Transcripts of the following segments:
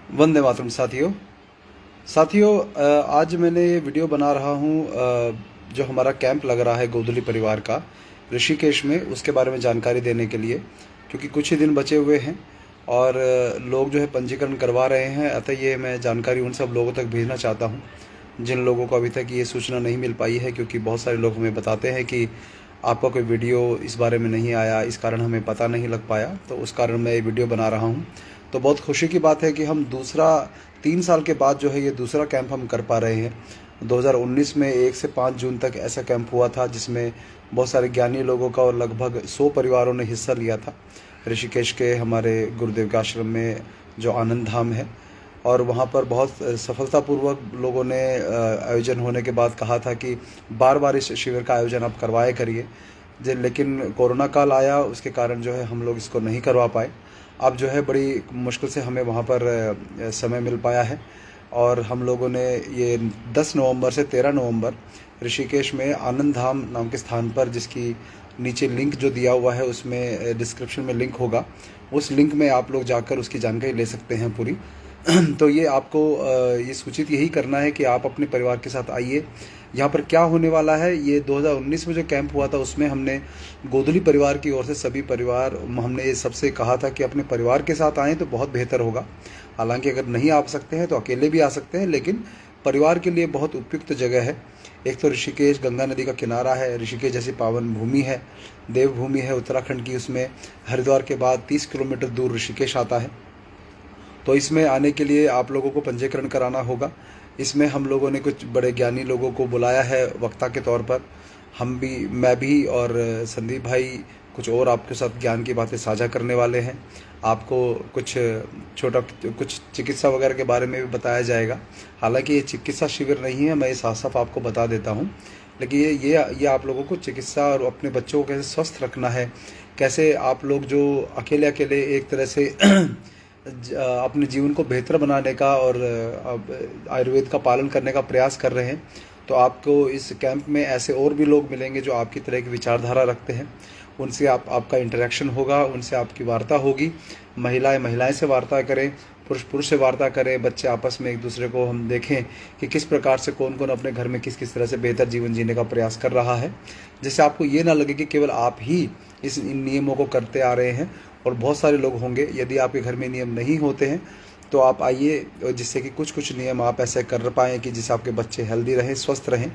वंदे मातरम साथियों। आज मैंने ये वीडियो बना रहा हूँ। जो हमारा कैंप लग रहा है गोधुली परिवार का ऋषिकेश में, उसके बारे में जानकारी देने के लिए, क्योंकि कुछ ही दिन बचे हुए हैं और लोग जो है पंजीकरण करवा रहे हैं। अतः ये मैं जानकारी उन सब लोगों तक भेजना चाहता हूँ जिन लोगों को अभी तक ये सूचना नहीं मिल पाई है, क्योंकि बहुत सारे लोग हमें बताते हैं कि आपका कोई वीडियो इस बारे में नहीं आया, इस कारण हमें पता नहीं लग पाया। तो उस कारण मैं ये वीडियो बना रहा हूँ। तो बहुत खुशी की बात है कि हम दूसरा 3 साल के बाद जो है ये दूसरा कैंप हम कर पा रहे हैं। 2019 में 1 से 5 जून तक ऐसा कैंप हुआ था, जिसमें बहुत सारे ज्ञानी लोगों का और लगभग 100 परिवारों ने हिस्सा लिया था ऋषिकेश के हमारे गुरुदेव के आश्रम में, जो आनंद धाम है। और वहाँ पर बहुत सफलतापूर्वक लोगों ने आयोजन होने के बाद कहा था कि बार बार इस शिविर का आयोजन आप करवाया करिए। लेकिन कोरोना काल आया, उसके कारण जो है हम लोग इसको नहीं करवा पाए। अब जो है बड़ी मुश्किल से हमें वहाँ पर समय मिल पाया है और हम लोगों ने ये 10 नवंबर से 13 नवंबर ऋषिकेश में आनंद धाम नाम के स्थान पर, जिसकी नीचे लिंक जो दिया हुआ है उसमें डिस्क्रिप्शन में लिंक होगा, उस लिंक में आप लोग जाकर उसकी जानकारी ले सकते हैं पूरी। तो ये आपको ये सूचित यही करना है कि आप अपने परिवार के साथ आइए। यहाँ पर क्या होने वाला है, ये 2019 में जो कैंप हुआ था उसमें हमने गोधुली परिवार की ओर से सभी परिवार, हमने ये सबसे कहा था कि अपने परिवार के साथ आएँ तो बहुत बेहतर होगा। हालांकि अगर नहीं आ सकते हैं तो अकेले भी आ सकते हैं, लेकिन परिवार के लिए बहुत उपयुक्त जगह है। एक तो ऋषिकेश गंगा नदी का किनारा है, ऋषिकेश जैसी पावन भूमि है, देवभूमि है उत्तराखंड की। उसमें हरिद्वार के बाद 30 किलोमीटर दूर ऋषिकेश आता है। तो इसमें आने के लिए आप लोगों को पंजीकरण कराना होगा। इसमें हम लोगों ने कुछ बड़े ज्ञानी लोगों को बुलाया है वक्ता के तौर पर। मैं भी और संदीप भाई कुछ और आपके साथ ज्ञान की बातें साझा करने वाले हैं। आपको कुछ कुछ चिकित्सा वगैरह के बारे में भी बताया जाएगा। हालांकि ये चिकित्सा शिविर नहीं है, मैं ये साफ साफ आपको बता देता हूँ। लेकिन ये आप लोगों को चिकित्सा और अपने बच्चों को कैसे स्वस्थ रखना है, कैसे आप लोग जो अकेले अकेले एक तरह से अपने जीवन को बेहतर बनाने का और आयुर्वेद का पालन करने का प्रयास कर रहे हैं, तो आपको इस कैंप में ऐसे और भी लोग मिलेंगे जो आपकी तरह की विचारधारा रखते हैं। उनसे आपका इंटरेक्शन होगा, उनसे आपकी वार्ता होगी। महिलाएं से वार्ता करें, पुरुष से वार्ता करें, बच्चे आपस में एक दूसरे को हम देखें कि किस प्रकार से कौन कौन अपने घर में किस किस तरह से बेहतर जीवन जीने का प्रयास कर रहा है, जिससे आपको ये ना लगे कि केवल आप ही इन नियमों को करते आ रहे हैं और बहुत सारे लोग होंगे। यदि आपके घर में नियम नहीं होते हैं तो आप आइए, जिससे कि कुछ कुछ नियम आप ऐसे कर पाएँ कि जिससे आपके बच्चे हेल्दी रहें, स्वस्थ रहें।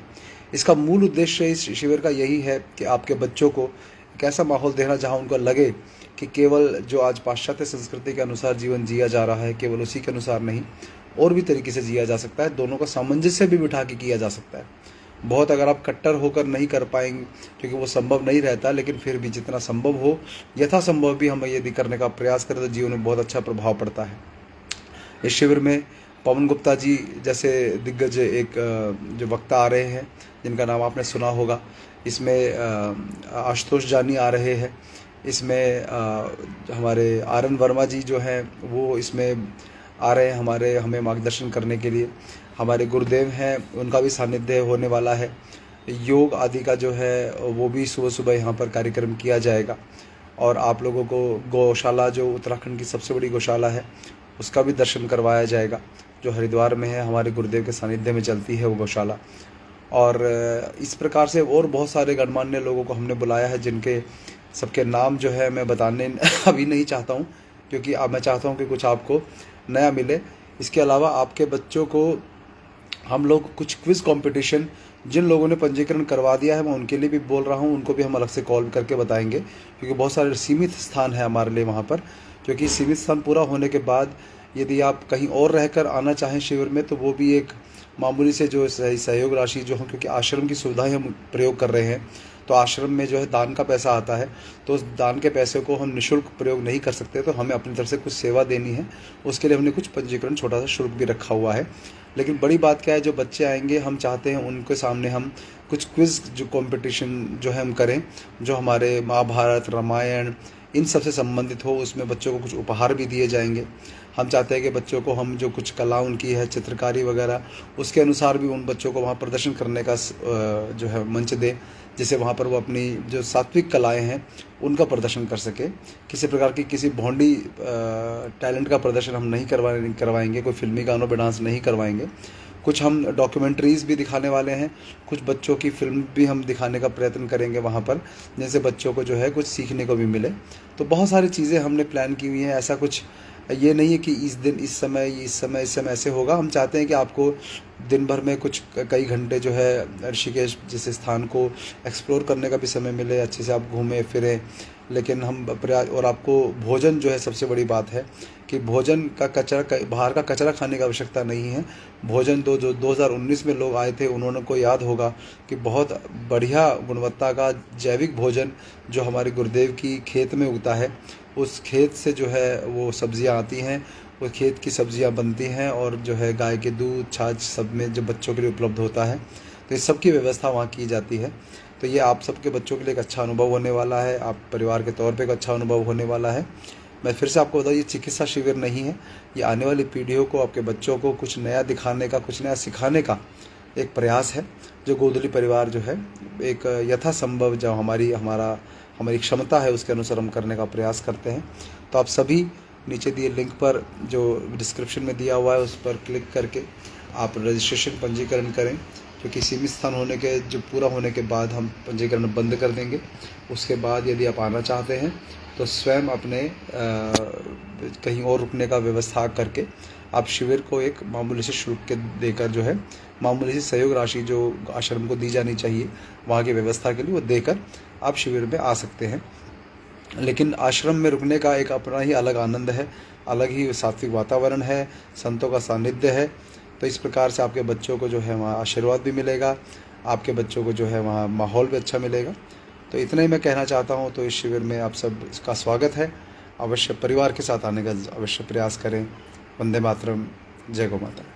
इसका मूल उद्देश्य इस शिविर का यही है कि आपके बच्चों को एक ऐसा माहौल देना जहाँ उनको लगे कि केवल जो आज पाश्चात्य संस्कृति के अनुसार जीवन जिया जा रहा है, केवल उसी के अनुसार नहीं, और भी तरीके से जिया जा सकता है। दोनों का सामंजस्य भी बिठा के किया जा सकता है। बहुत अगर आप कट्टर होकर नहीं कर पाएंगे, क्योंकि वो संभव नहीं रहता, लेकिन फिर भी जितना संभव हो, यथासंभव भी हम यदि करने का प्रयास करें तो जीवन में बहुत अच्छा प्रभाव पड़ता है। इस शिविर में पवन गुप्ता जी जैसे दिग्गज एक जो वक्ता आ रहे हैं, जिनका नाम आपने सुना होगा। इसमें आशुतोष जानी आ रहे हैं। इसमें हमारे आरएन वर्मा जी जो हैं वो इसमें आ रहे हैं हमें मार्गदर्शन करने के लिए। हमारे गुरुदेव हैं, उनका भी सानिध्य होने वाला है। योग आदि का जो है वो भी सुबह सुबह यहाँ पर कार्यक्रम किया जाएगा। और आप लोगों को गौशाला, जो उत्तराखंड की सबसे बड़ी गौशाला है, उसका भी दर्शन करवाया जाएगा, जो हरिद्वार में है, हमारे गुरुदेव के सानिध्य में चलती है वो गौशाला। और इस प्रकार से और बहुत सारे गणमान्य लोगों को हमने बुलाया है, जिनके सबके नाम जो है मैं बताने अभी नहीं चाहता हूँ, क्योंकि अब मैं चाहता हूँ कि कुछ आपको नया मिले। इसके अलावा आपके बच्चों को हम लोग कुछ क्विज़ कंपटीशन, जिन लोगों ने पंजीकरण करवा दिया है मैं उनके लिए भी बोल रहा हूँ, उनको भी हम अलग से कॉल करके बताएंगे, क्योंकि बहुत सारे सीमित स्थान है हमारे लिए वहाँ पर। क्योंकि सीमित स्थान पूरा होने के बाद यदि आप कहीं और रहकर आना चाहें शिविर में, तो वो भी एक मामूली से जो सहयोग राशि जो हम, क्योंकि आश्रम की सुविधाएं हम प्रयोग कर रहे हैं, तो आश्रम में जो है दान का पैसा आता है, तो उस दान के पैसे को हम निःशुल्क प्रयोग नहीं कर सकते, तो हमें अपनी तरफ से कुछ सेवा देनी है। उसके लिए हमने कुछ पंजीकरण छोटा सा शुल्क भी रखा हुआ है। लेकिन बड़ी बात क्या है, जो बच्चे आएंगे हम चाहते हैं उनके सामने हम कुछ क्विज़ जो कंपटीशन जो है हम करें, जो हमारे महाभारत, रामायण इन सब से संबंधित हो। उसमें बच्चों को कुछ उपहार भी दिए जाएंगे। हम चाहते हैं कि बच्चों को हम जो कुछ कला उनकी है, चित्रकारी वगैरह, उसके अनुसार भी उन बच्चों को वहाँ प्रदर्शन करने का जो है मंच दें, जिससे वहाँ पर वो अपनी जो सात्विक कलाएं हैं उनका प्रदर्शन कर सके। किसी प्रकार की किसी भोंडी टैलेंट का प्रदर्शन हम नहीं करवाएंगे, कोई फिल्मी गानों पर डांस नहीं करवाएंगे। कुछ हम डॉक्यूमेंट्रीज़ भी दिखाने वाले हैं, कुछ बच्चों की फिल्म भी हम दिखाने का प्रयत्न करेंगे वहाँ पर, जिनसे बच्चों को जो है कुछ सीखने को भी मिले। तो बहुत सारी चीज़ें हमने प्लान की हुई हैं। ऐसा कुछ ये नहीं है कि इस दिन इस समय ऐसे होगा। हम चाहते हैं कि आपको दिन भर में कुछ कई घंटे जो है ऋषिकेश जैसे स्थान को एक्सप्लोर करने का भी समय मिले, अच्छे से आप घूमें फिरें। लेकिन हम प्रयास, और आपको भोजन जो है सबसे बड़ी बात है कि भोजन का कचरा, बाहर का कचरा खाने की आवश्यकता नहीं है। भोजन जो 2019 में लोग आए थे उन्होंने को याद होगा कि बहुत बढ़िया गुणवत्ता का जैविक भोजन जो हमारे गुरुदेव की खेत में उगता है, उस खेत से जो है वो सब्जियां आती हैं, वो खेत की सब्जियां बनती हैं, और जो है गाय के दूध छाछ सब में जो बच्चों के लिए उपलब्ध होता है, तो इस सब की व्यवस्था वहाँ की जाती है। तो ये आप सबके बच्चों के लिए एक अच्छा अनुभव होने वाला है, आप परिवार के तौर पे एक अच्छा अनुभव होने वाला है। मैं फिर से आपको बता दूँ, ये चिकित्सा शिविर नहीं है, ये आने वाली पीढ़ियों को, आपके बच्चों को कुछ नया दिखाने का, कुछ नया सिखाने का एक प्रयास है, जो गोदली परिवार जो है एक यथासंभव जो हमारी क्षमता है उसके अनुसार हम करने का प्रयास करते हैं। तो आप सभी नीचे दिए लिंक पर जो डिस्क्रिप्शन में दिया हुआ है उस पर क्लिक करके आप रजिस्ट्रेशन पंजीकरण करें, क्योंकि सीमित स्थान होने के जो पूरा होने के बाद हम पंजीकरण बंद कर देंगे। उसके बाद यदि आप आना चाहते हैं तो स्वयं अपने कहीं और रुकने का व्यवस्था करके आप शिविर को एक मामूली से शुल्क के देकर जो है मामूली सी सहयोग राशि जो आश्रम को दी जानी चाहिए वहाँ की व्यवस्था के लिए वो देकर आप शिविर में आ सकते हैं। लेकिन आश्रम में रुकने का एक अपना ही अलग आनंद है, अलग ही सात्विक वातावरण है, संतों का सानिध्य है। तो इस प्रकार से आपके बच्चों को जो है वहाँ आशीर्वाद भी मिलेगा, आपके बच्चों को जो है वहाँ माहौल भी अच्छा मिलेगा। तो इतना ही मैं कहना चाहता हूँ। तो इस शिविर में आप सब का स्वागत है, अवश्य परिवार के साथ आने का अवश्य प्रयास करें। वंदे मातरम, जय गौ माता।